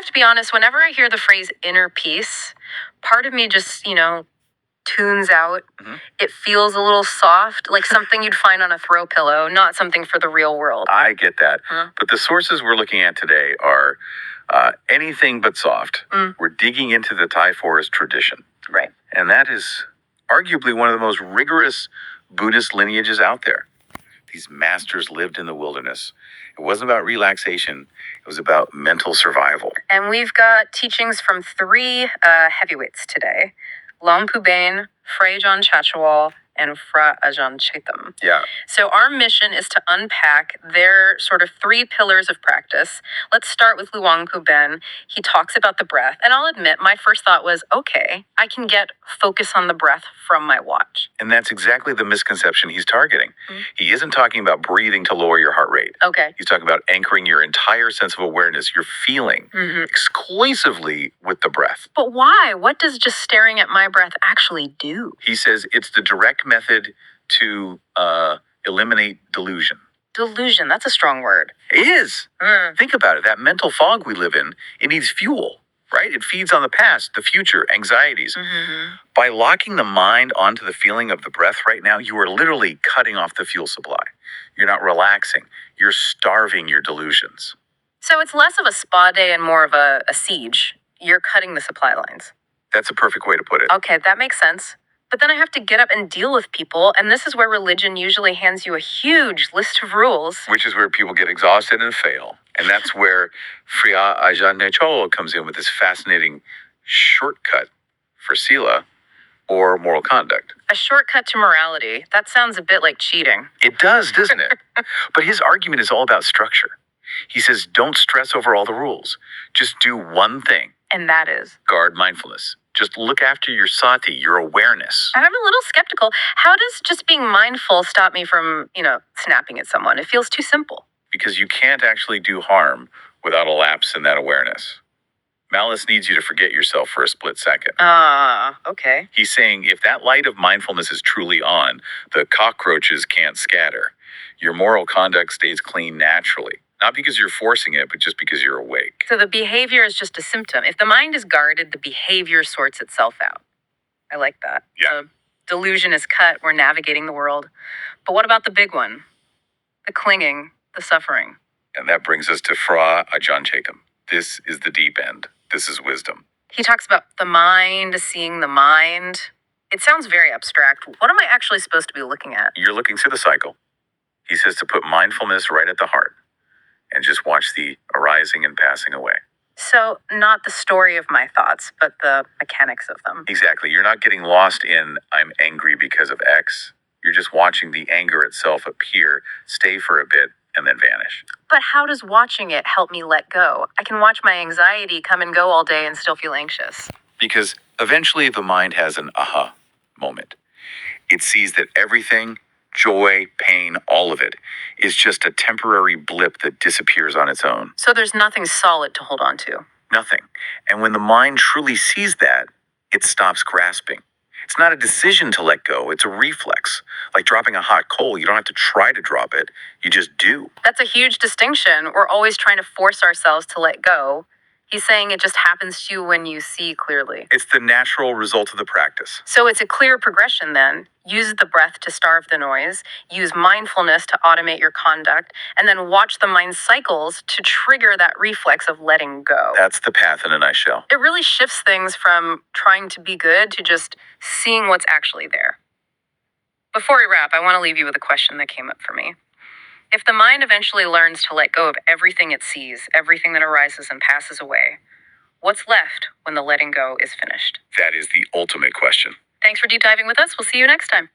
have to be honest, whenever I hear the phrase inner peace, part of me just, tunes out. It feels a little soft, like something you'd find on a throw pillow, not something for the real world. I get that. But the sources we're looking at today are anything but soft. We're digging into the Thai forest tradition. Right. And that is arguably one of the most rigorous Buddhist lineages out there. These masters lived in the wilderness. It wasn't about relaxation. It was about mental survival. And we've got teachings from three heavyweights today. Lompu Bain, Freyjan Chachawal, and Fra Ajahn Chetam. Yeah. So our mission is to unpack their sort of three pillars of practice. Let's start with Luangpu Ben. He talks about the breath. And I'll admit, my first thought was, okay, I can get focus on the breath from my watch. And that's exactly the misconception he's targeting. He isn't talking about breathing to lower your heart rate. Okay. He's talking about anchoring your entire sense of awareness, your feeling, exclusively with the breath. But why? What does just staring at my breath actually do? He says it's the direct method to eliminate delusion. Delusion, that's a strong word. It is. Think about it. That mental fog we live in, it needs fuel, right? It feeds on the past, the future, anxieties. By locking the mind onto the feeling of the breath right now, you are literally cutting off the fuel supply. You're not relaxing. You're starving your delusions. So it's less of a spa day and more of a siege. You're cutting the supply lines. That's a perfect way to put it. Okay, that makes sense. But then I have to get up and deal with people, and this is where religion usually hands you a huge list of rules. Which is where people get exhausted and fail. And that's where Phra Ajahn Chachawal comes in with this fascinating shortcut for sila, or moral conduct. A shortcut to morality. That sounds a bit like cheating. It does, doesn't it? But his argument is all about structure. He says, don't stress over all the rules. Just do one thing. And that is? Guard mindfulness. Just look after your sati, your awareness. I'm a little skeptical. How does just being mindful stop me from, snapping at someone? It feels too simple. Because you can't actually do harm without a lapse in that awareness. Malice needs you to forget yourself for a split second. Okay. He's saying if that light of mindfulness is truly on, the cockroaches can't scatter. Your moral conduct stays clean naturally. Not because you're forcing it, but just because you're awake. So the behavior is just a symptom. If the mind is guarded, the behavior sorts itself out. I like that. Yeah. The delusion is cut. We're navigating the world. But what about the big one? The clinging, the suffering. And that brings us to Phra Ajahn Chetam. This is the deep end. This is wisdom. He talks about the mind, seeing the mind. It sounds very abstract. What am I actually supposed to be looking at? You're looking through the cycle. He says to put mindfulness right at the heart and just watch the arising and passing away. So not the story of my thoughts, but the mechanics of them. Exactly. You're not getting lost in I'm angry because of X. You're just watching the anger itself appear, stay for a bit, and then vanish. But how does watching it help me let go? I can watch my anxiety come and go all day and still feel anxious. Because eventually the mind has an aha moment. It sees that everything, joy, pain, all of it, is just a temporary blip that disappears on its own. So there's nothing solid to hold on to. Nothing. And when the mind truly sees that, it stops grasping. It's not a decision to let go. It's a reflex. Like dropping a hot coal. You don't have to try to drop it. You just do. That's a huge distinction. We're always trying to force ourselves to let go. He's saying it just happens to you when you see clearly. It's the natural result of the practice. So it's a clear progression then. Use the breath to starve the noise. Use mindfulness to automate your conduct. And then watch the mind cycles to trigger that reflex of letting go. That's the path in a nutshell. It really shifts things from trying to be good to just seeing what's actually there. Before we wrap, I want to leave you with a question that came up for me. If the mind eventually learns to let go of everything it sees, everything that arises and passes away, what's left when the letting go is finished? That is the ultimate question. Thanks for deep diving with us. We'll see you next time.